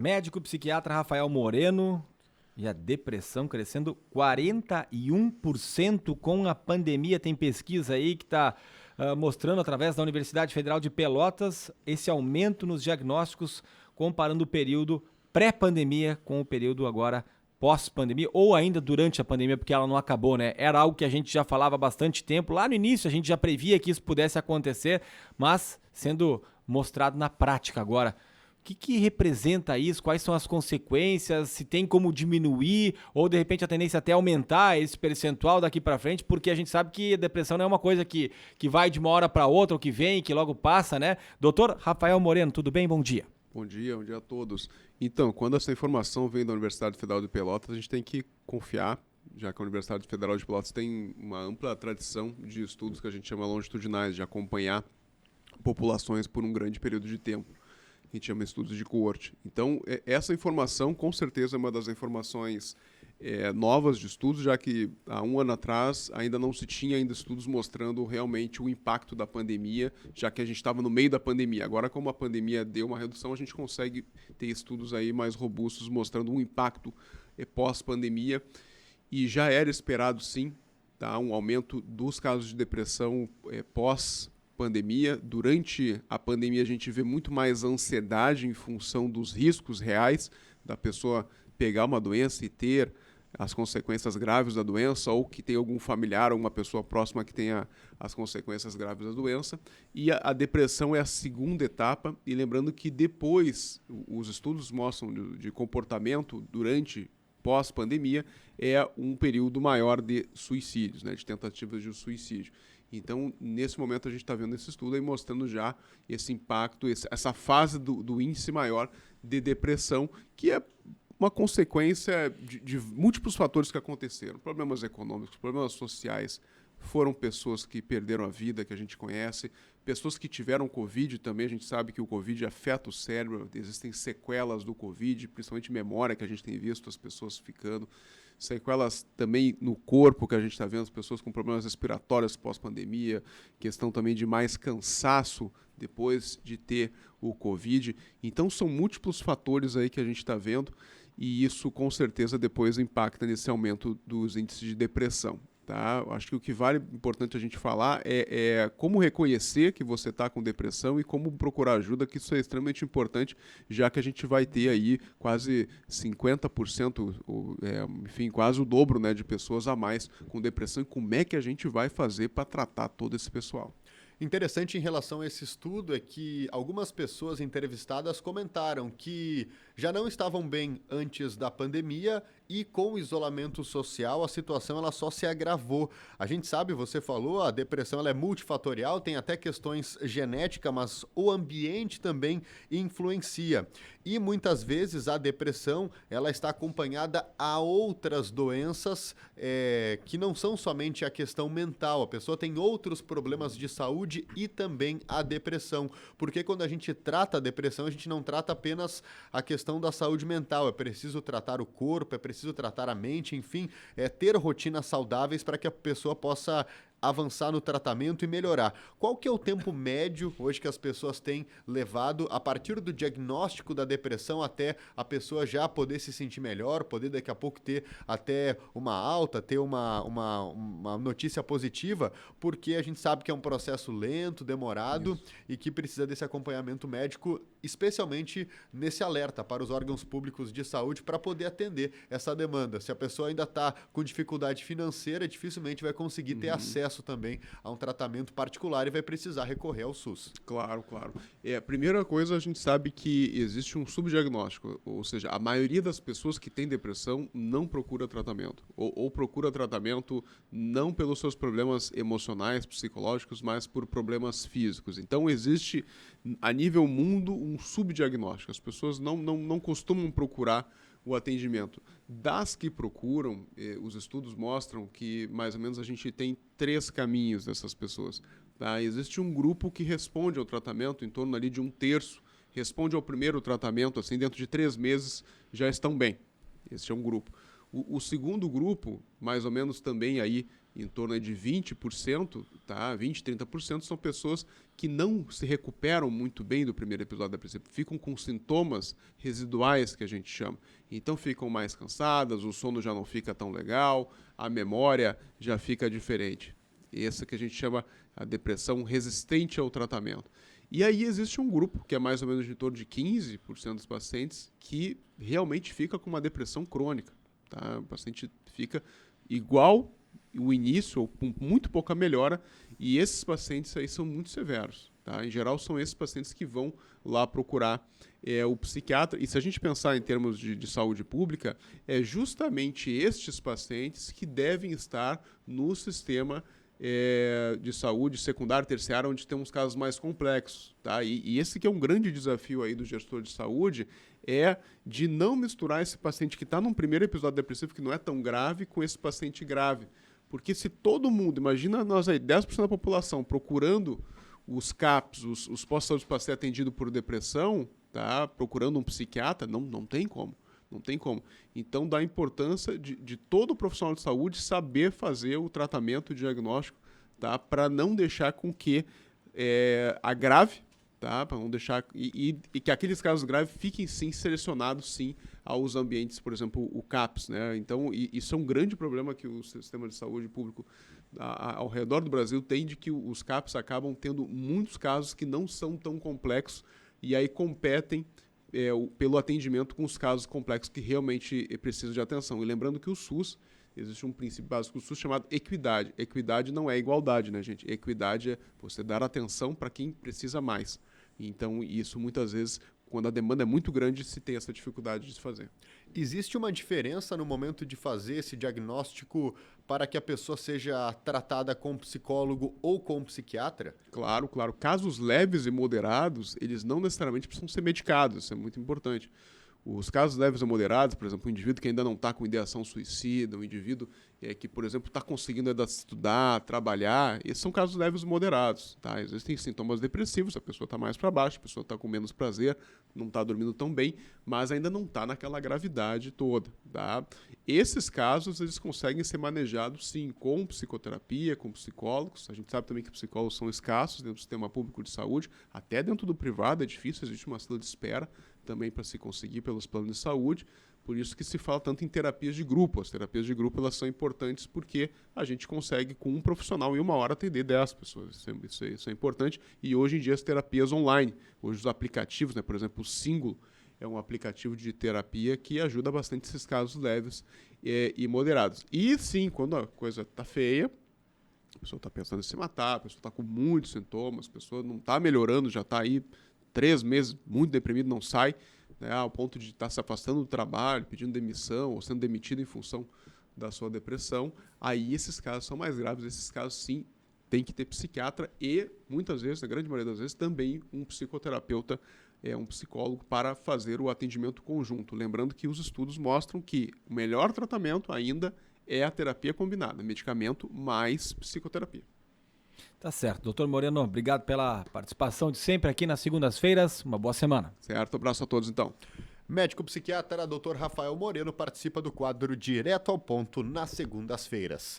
Médico psiquiatra Rafael Moreno e a depressão crescendo 41% com a pandemia. Tem pesquisa aí que está mostrando através da Universidade Federal de Pelotas esse aumento nos diagnósticos comparando o período pré-pandemia com o período agora pós-pandemia ou ainda durante a pandemia, porque ela não acabou, né? Era algo que a gente já falava há bastante tempo. Lá no início a gente já previa que isso pudesse acontecer, mas sendo mostrado na prática agora. O que representa isso? Quais são as consequências? Se tem como diminuir ou de repente a tendência até aumentar esse percentual daqui para frente? Porque a gente sabe que a depressão não é uma coisa que vai de uma hora para outra ou que vem, que logo passa, né? Doutor Rafael Moreno, tudo bem? Bom dia. Bom dia a todos. Então, quando essa informação vem da Universidade Federal de Pelotas, a gente tem que confiar, já que a Universidade Federal de Pelotas tem uma ampla tradição de estudos que a gente chama longitudinais, de acompanhar populações por um grande período de tempo. A gente chama estudos de coorte. Então, essa informação, com certeza, é uma das informações novas de estudos, já que há um ano atrás ainda não se tinha estudos mostrando realmente o impacto da pandemia, já que a gente estava no meio da pandemia. Agora, como a pandemia deu uma redução, a gente consegue ter estudos aí mais robustos mostrando um impacto pós-pandemia. E já era esperado, sim, tá, um aumento dos casos de depressão pós-pandemia. Durante a pandemia, a gente vê muito mais ansiedade em função dos riscos reais da pessoa pegar uma doença e ter as consequências graves da doença, ou que tem algum familiar ou uma pessoa próxima que tenha as consequências graves da doença. E a depressão é a segunda etapa, e lembrando que depois, os estudos mostram de comportamento durante pós-pandemia, é um período maior de suicídios, né, de tentativas de suicídio. Então, nesse momento, a gente está vendo esse estudo aí mostrando já esse impacto, essa fase do índice maior de depressão, que é uma consequência de múltiplos fatores que aconteceram. Problemas econômicos, problemas sociais, foram pessoas que perderam a vida, que a gente conhece, pessoas que tiveram Covid também. A gente sabe que o Covid afeta o cérebro, existem sequelas do Covid, principalmente memória, que a gente tem visto as pessoas ficando, sequelas também no corpo, que a gente está vendo as pessoas com problemas respiratórios pós-pandemia, questão também de mais cansaço depois de ter o Covid. Então são múltiplos fatores aí que a gente está vendo, e isso com certeza depois impacta nesse aumento dos índices de depressão. Tá? Acho que o que vale importante a gente falar é como reconhecer que você está com depressão e como procurar ajuda, que isso é extremamente importante, já que a gente vai ter aí quase 50%, enfim, quase o dobro, né, de pessoas a mais com depressão, e como é que a gente vai fazer para tratar todo esse pessoal. Interessante em relação a esse estudo é que algumas pessoas entrevistadas comentaram que já não estavam bem antes da pandemia e com o isolamento social a situação ela só se agravou. A gente sabe, você falou, a depressão ela é multifatorial, tem até questões genéticas, mas o ambiente também influencia. E muitas vezes a depressão ela está acompanhada a outras doenças que não são somente a questão mental. A pessoa tem outros problemas de saúde e também a depressão. Porque quando a gente trata a depressão, a gente não trata apenas a questão da saúde mental. É preciso tratar o corpo, é preciso tratar a mente, enfim, ter rotinas saudáveis para que a pessoa possa avançar no tratamento e melhorar. Qual que é o tempo médio hoje que as pessoas têm levado a partir do diagnóstico da depressão até a pessoa já poder se sentir melhor, poder daqui a pouco ter até uma alta, ter uma notícia positiva, porque a gente sabe que é um processo lento, demorado. Isso. E que precisa desse acompanhamento médico, especialmente nesse alerta para os órgãos públicos de saúde para poder atender essa demanda. Se a pessoa ainda está com dificuldade financeira, dificilmente vai conseguir ter acesso também a um tratamento particular e vai precisar recorrer ao SUS. Claro, claro. A primeira coisa, a gente sabe que existe um subdiagnóstico, ou seja, a maioria das pessoas que tem depressão não procura tratamento, ou procura tratamento não pelos seus problemas emocionais, psicológicos, mas por problemas físicos. Então, existe, a nível mundo, um subdiagnóstico. As pessoas não costumam procurar o atendimento. Das que procuram, os estudos mostram que mais ou menos a gente tem 3 caminhos dessas pessoas. Tá? Existe um grupo que responde ao tratamento, em torno ali de 1/3, responde ao primeiro tratamento, assim, dentro de 3 meses já estão bem. Esse é um grupo. O segundo grupo, mais ou menos também aí em torno de 20%, tá? 20, 30% são pessoas que não se recuperam muito bem do primeiro episódio da depressão, ficam com sintomas residuais, que a gente chama. Então ficam mais cansadas, o sono já não fica tão legal, a memória já fica diferente. Essa que a gente chama a depressão resistente ao tratamento. E aí existe um grupo, que é mais ou menos em torno de 15% dos pacientes, que realmente fica com uma depressão crônica. Tá? O paciente fica igual o início, ou com muito pouca melhora, e esses pacientes aí são muito severos. Tá? Em geral, são esses pacientes que vão lá procurar o psiquiatra. E se a gente pensar em termos de saúde pública, é justamente estes pacientes que devem estar no sistema de saúde secundário, terciário, onde temos casos mais complexos. Tá? E esse que é um grande desafio aí do gestor de saúde, é de não misturar esse paciente que está num primeiro episódio depressivo, que não é tão grave, com esse paciente grave. Porque se todo mundo, imagina nós aí, 10% da população procurando os CAPs, os postos para ser atendido por depressão, tá? Procurando um psiquiatra, não tem como. Não tem como. Então, dá importância de todo profissional de saúde saber fazer o tratamento, o diagnóstico, tá? Para não deixar com que agrave, tá? Para não deixar e que aqueles casos graves fiquem sim selecionados sim aos ambientes, por exemplo, o CAPS, né? Então, isso é um grande problema que o sistema de saúde público ao redor do Brasil tem, de que os CAPS acabam tendo muitos casos que não são tão complexos e aí competem pelo atendimento com os casos complexos que realmente precisam de atenção. E lembrando que o SUS, existe um princípio básico do SUS chamado equidade. Equidade não é igualdade, né, gente? Equidade é você dar atenção para quem precisa mais. Então, isso muitas vezes, quando a demanda é muito grande, se tem essa dificuldade de se fazer. Existe uma diferença no momento de fazer esse diagnóstico para que a pessoa seja tratada com psicólogo ou com psiquiatra? Claro. Casos leves e moderados, eles não necessariamente precisam ser medicados, isso é muito importante. Os casos leves ou moderados, por exemplo, um indivíduo que ainda não está com ideação suicida, um indivíduo que, por exemplo, está conseguindo estudar, trabalhar, esses são casos leves ou moderados. Tá? Existem sintomas depressivos, a pessoa está mais para baixo, a pessoa está com menos prazer, não está dormindo tão bem, mas ainda não está naquela gravidade toda. Tá? Esses casos, eles conseguem ser manejados, sim, com psicoterapia, com psicólogos. A gente sabe também que psicólogos são escassos dentro do sistema público de saúde, até dentro do privado é difícil, existe uma fila de espera também para se conseguir pelos planos de saúde, por isso que se fala tanto em terapias de grupo. As terapias de grupo elas são importantes porque a gente consegue, com um profissional, em 1 hora atender 10 pessoas. Isso é importante. E hoje em dia as terapias online, hoje os aplicativos, né, por exemplo, o Singulo é um aplicativo de terapia que ajuda bastante esses casos leves e moderados. E sim, quando a coisa está feia, a pessoa está pensando em se matar, a pessoa está com muitos sintomas, a pessoa não está melhorando, já está aí 3 meses muito deprimido, não sai, né, ao ponto de estar se afastando do trabalho, pedindo demissão ou sendo demitido em função da sua depressão, aí esses casos são mais graves. Esses casos, sim, tem que ter psiquiatra e, muitas vezes, na grande maioria das vezes, também um psicoterapeuta, um psicólogo, para fazer o atendimento conjunto. Lembrando que os estudos mostram que o melhor tratamento ainda é a terapia combinada, medicamento mais psicoterapia. Tá certo. Doutor Moreno, obrigado pela participação de sempre aqui nas segundas-feiras. Uma boa semana. Certo, abraço a todos então. Médico psiquiatra Dr. Rafael Moreno participa do quadro Direto ao Ponto nas segundas-feiras.